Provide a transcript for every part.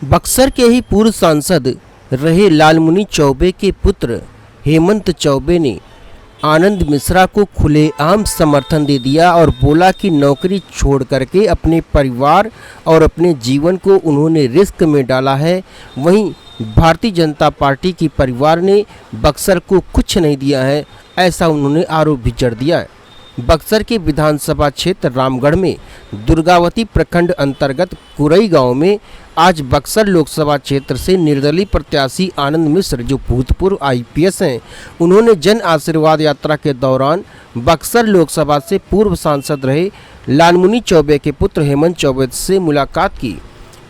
बक्सर के ही पूर्व सांसद रहे लालमुनि चौबे के पुत्र हेमंत चौबे ने आनंद मिश्रा को खुलेआम समर्थन दे दिया और बोला कि नौकरी छोड़ करके अपने परिवार और अपने जीवन को उन्होंने रिस्क में डाला है। वहीं भारतीय जनता पार्टी की परिवार ने बक्सर को कुछ नहीं दिया है, ऐसा उन्होंने आरोप भी जड़ दिया है। बक्सर के विधानसभा क्षेत्र रामगढ़ में दुर्गावती प्रखंड अंतर्गत कुरई गांव में आज बक्सर लोकसभा क्षेत्र से निर्दलीय प्रत्याशी आनंद मिश्र, जो भूतपूर्व आईपीएस हैं, उन्होंने जन आशीर्वाद यात्रा के दौरान बक्सर लोकसभा से पूर्व सांसद रहे लालमुनि चौबे के पुत्र हेमंत चौबे से मुलाकात की।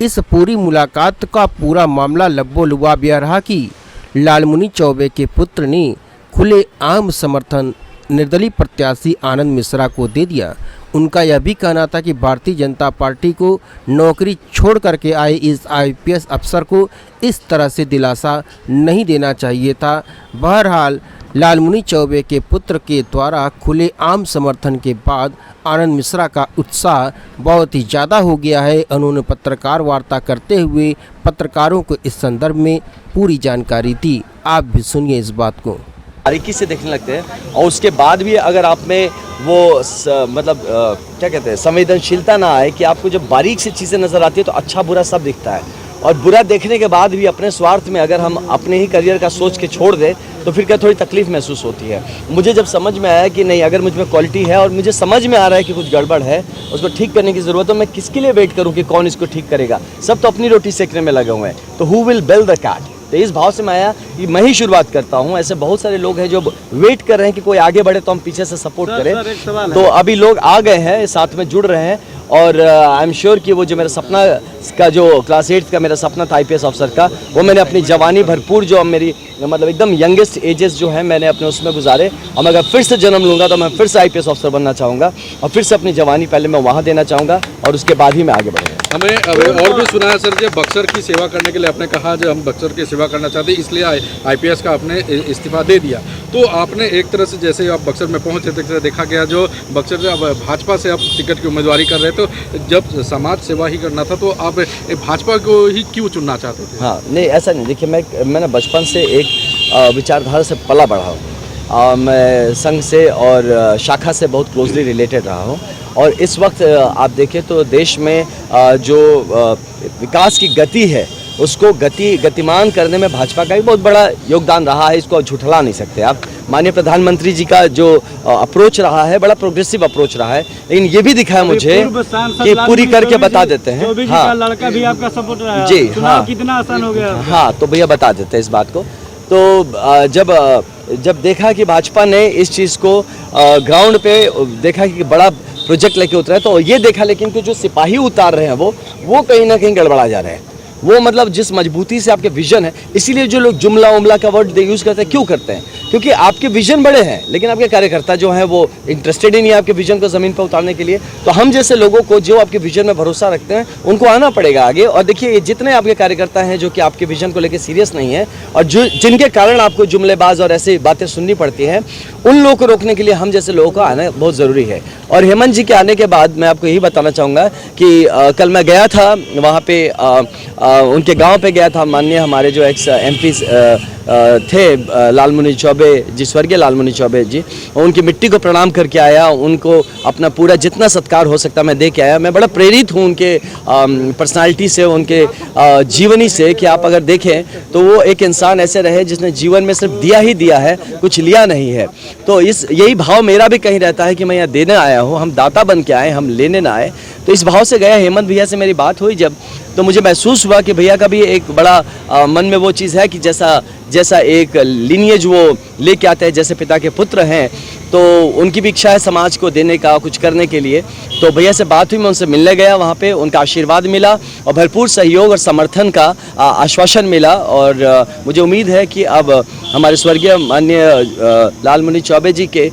इस पूरी मुलाकात का पूरा मामला लब्बो लुबाब यह रहा कि लालमुनि चौबे के पुत्र ने खुलेआम समर्थन निर्दलीय प्रत्याशी आनंद मिश्रा को दे दिया। उनका यह भी कहना था कि भारतीय जनता पार्टी को नौकरी छोड़ करके आए इस आईपीएस अफसर को इस तरह से दिलासा नहीं देना चाहिए था। बहरहाल लालमुनि चौबे के पुत्र के द्वारा खुलेआम समर्थन के बाद आनंद मिश्रा का उत्साह बहुत ही ज़्यादा हो गया है। उन्होंने पत्रकार वार्ता करते हुए पत्रकारों को इस संदर्भ में पूरी जानकारी दी। आप भी सुनिए इस बात को। बारीकी से देखने लगते हैं और उसके बाद भी अगर आप में वो क्या कहते हैं, संवेदनशीलता ना आए कि आपको जब बारीक से चीज़ें नज़र आती है तो अच्छा बुरा सब दिखता है, और बुरा देखने के बाद भी अपने स्वार्थ में अगर हम अपने ही करियर का सोच के छोड़ दें तो फिर क्या थोड़ी तकलीफ महसूस होती है। मुझे जब समझ में आया कि नहीं, अगर मुझ में क्वालिटी है और मुझे समझ में आ रहा है कि कुछ गड़बड़ है, उसको ठीक करने की ज़रूरत है, तो मैं किसके लिए वेट करूँ कि कौन इसको ठीक करेगा। सब तो अपनी रोटी सेकने में लगे हुए हैं, तो who will bell the cat. तो इस भाव से मैं आया कि मैं ही शुरुआत करता हूं। ऐसे बहुत सारे लोग हैं जो वेट कर रहे हैं कि कोई आगे बढ़े तो हम पीछे से सपोर्ट करें। तो अभी लोग आ गए हैं, साथ में जुड़ रहे हैं, और आई एम श्योर कि वो जो मेरा सपना का, जो क्लास 8 का मेरा सपना था आईपीएस अफसर का, वो मैंने अपनी जवानी भरपूर, जो मेरी मतलब एकदम यंगेस्ट एजेस जो हैं, मैंने अपने उसमें गुजारे। और मैं अगर फिर से जन्म लूँगा तो मैं फिर से आईपीएस अफसर बनना चाहूँगा, और फिर से अपनी जवानी पहले मैं वहाँ देना चाहूँगा और उसके बाद ही मैं आगे बढ़ूँगा। हमें और भी सुना है सर, जो बक्सर की सेवा करने के लिए आपने कहा जो हम बक्सर की सेवा करना चाहते हैं, इसलिए आईपीएस का आपने इस्तीफा दे दिया। तो आपने एक तरह से, जैसे आप बक्सर में पहुंचे थे, देखा गया जो बक्सर से अब भाजपा से आप टिकट की उम्मीदवारी कर रहे, तो जब समाज सेवा ही करना था तो आप भाजपा को ही क्यों चुनना चाहते थे? हाँ, नहीं ऐसा नहीं। देखिए, मैंने बचपन से एक विचारधारा से पला बढ़ा हूँ। मैं संघ से और शाखा से बहुत क्लोजली रिलेटेड रहा हूँ, और इस वक्त आप देखें तो देश में जो विकास की गति है उसको गतिमान करने में भाजपा का भी बहुत बड़ा योगदान रहा है। इसको झुठला नहीं सकते आप। माननीय प्रधानमंत्री जी का जो अप्रोच रहा है, बड़ा प्रोग्रेसिव अप्रोच रहा है, लेकिन ये भी दिखाया मुझे कि पूरी करके बता देते हैं। हाँ, लड़का भी आपका सपोर्ट रहा है जी। हाँ, कितना आसान हो गया। हाँ, तो भैया बता देते हैं इस बात को। तो जब देखा कि भाजपा ने इस चीज़ को ग्राउंड पे देखा कि बड़ा प्रोजेक्ट लेके उतरा है, तो ये देखा लेकिन कि जो सिपाही उतार रहे हैं वो कहीं ना कहीं गड़बड़ा जा रहे हैं। वो मतलब जिस मजबूती से आपके विजन है, इसीलिए जो लोग जुमला उमला का वर्ड यूज़ करते हैं, क्यों करते हैं? क्योंकि आपके विजन बड़े हैं, लेकिन आपके कार्यकर्ता जो हैं वो इंटरेस्टेड ही नहीं है आपके विजन को ज़मीन पर उतारने के लिए। तो हम जैसे लोगों को, जो आपके विजन में भरोसा रखते हैं, उनको आना पड़ेगा आगे। और देखिए, जितने आपके कार्यकर्ता हैं जो कि आपके विजन को लेकर सीरियस नहीं है, और जिनके कारण आपको जुमलेबाज और ऐसी बातें सुननी पड़ती हैं, उन लोगों को रोकने के लिए हम जैसे लोगों को आना बहुत ज़रूरी है। और हेमंत जी के आने के बाद मैं आपको यही बताना चाहूँगा कि कल मैं गया था वहाँ पे, उनके गांव पे गया था। माननीय हमारे जो एक्स एमपी थे लालमुनि चौबे जी, स्वर्गीय लालमुनि चौबे जी, उनकी मिट्टी को प्रणाम करके आया। उनको अपना पूरा जितना सत्कार हो सकता मैं दे के आया। मैं बड़ा प्रेरित हूँ उनके पर्सनालिटी से, उनके जीवनी से, कि आप अगर देखें तो वो एक इंसान ऐसे रहे जिसने जीवन में सिर्फ दिया ही दिया है, कुछ लिया नहीं है। तो यही भाव मेरा भी कहीं रहता है कि मैं यहाँ देने आया हूँ, हम दाता बन के आए, हम लेने ना आए। तो इस भाव से गया। हेमंत भैया से मेरी बात हुई जब, तो मुझे महसूस हुआ कि भैया का भी एक बड़ा मन में वो चीज़ है कि जैसा एक लीनिएज वो लेके आते हैं, जैसे पिता के पुत्र हैं, तो उनकी भी इच्छा है समाज को देने का, कुछ करने के लिए। तो भैया से बात हुई, मैं उनसे मिलने गया, वहाँ पे उनका आशीर्वाद मिला और भरपूर सहयोग और समर्थन का आश्वासन मिला। और मुझे उम्मीद है कि अब हमारे स्वर्गीय माननीय लालमुनि चौबे जी के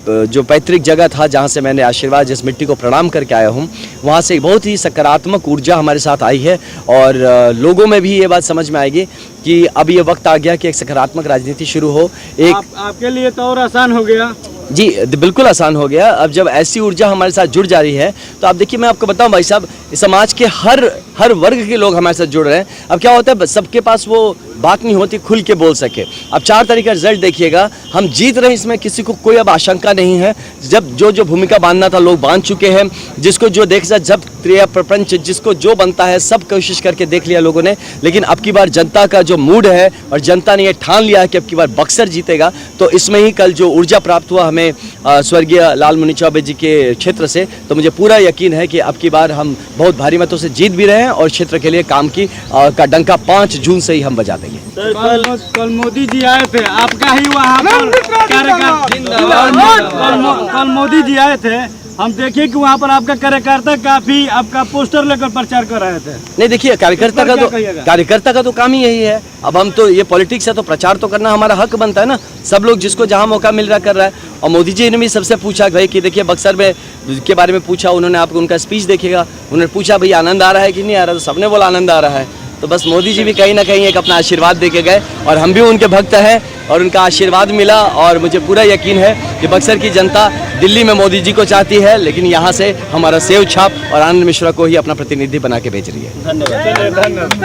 जो पैतृक जगह था, जहाँ से मैंने आशीर्वाद, जिस मिट्टी को प्रणाम करके आया हूँ, वहाँ से बहुत ही सकारात्मक ऊर्जा हमारे साथ आई है। और लोगों में भी ये बात समझ में आएगी कि अब ये वक्त आ गया कि एक सकारात्मक राजनीति शुरू हो। आपके लिए तो और आसान हो गया। जी बिल्कुल आसान हो गया। अब जब ऐसी ऊर्जा हमारे साथ जुड़ जा रही है तो आप देखिए, मैं आपको बताऊं भाई साहब, समाज के हर वर्ग के लोग हमारे साथ जुड़ रहे हैं। अब क्या होता है, सबके पास वो बात नहीं होती खुल के बोल सके। अब 4 तारीख का रिजल्ट देखिएगा, हम जीत रहे हैं, इसमें किसी को कोई अब आशंका नहीं है। जब जो भूमिका बांधना था लोग बांध चुके हैं, जिसको जो देख सा जब त्रिया प्रपंच जिसको जो बनता है सब कोशिश करके देख लिया लोगों ने। लेकिन अब की बार जनता का जो मूड है और जनता ने ये ठान लिया है कि अब की बार बक्सर जीतेगा, तो इसमें ही कल जो ऊर्जा प्राप्त हुआ हमें स्वर्गीय लालमुनि चौबे जी के क्षेत्र से, तो मुझे पूरा यकीन है कि अब की बार हम बहुत भारी मतों से जीत भी रहे हैं और क्षेत्र के लिए काम का डंका 5 जून से ही हम बजा देंगे। कल मोदी जी आए थे, आपका ही वहाँ कल मोदी जी आए थे, हम देखिए कि वहाँ पर आपका कार्यकर्ता काफी आपका पोस्टर लेकर प्रचार कर रहे थे। नहीं देखिए, कार्यकर्ता का तो काम ही यही है। अब हम तो ये पॉलिटिक्स है तो प्रचार तो करना हमारा हक बनता है ना। सब लोग जिसको जहाँ मौका मिल रहा कर रहा है। और मोदी जी ने भी सबसे पूछा भाई कि देखिए बक्सर में के बारे में पूछा उन्होंने, आपको उनका स्पीच देखेगा, उन्होंने पूछा भाई आनंद आ रहा है कि नहीं आ रहा, तो सबने बोला आनंद आ रहा है। तो बस मोदी जी भी कहीं ना कहीं एक अपना आशीर्वाद दे के गए और हम भी उनके भक्त हैं और उनका आशीर्वाद मिला। और मुझे पूरा यकीन है कि बक्सर की जनता दिल्ली में मोदी जी को चाहती है, लेकिन यहाँ से हमारा सेव छाप और आनंद मिश्रा को ही अपना प्रतिनिधि बना के भेज रही है। धन्यवाद।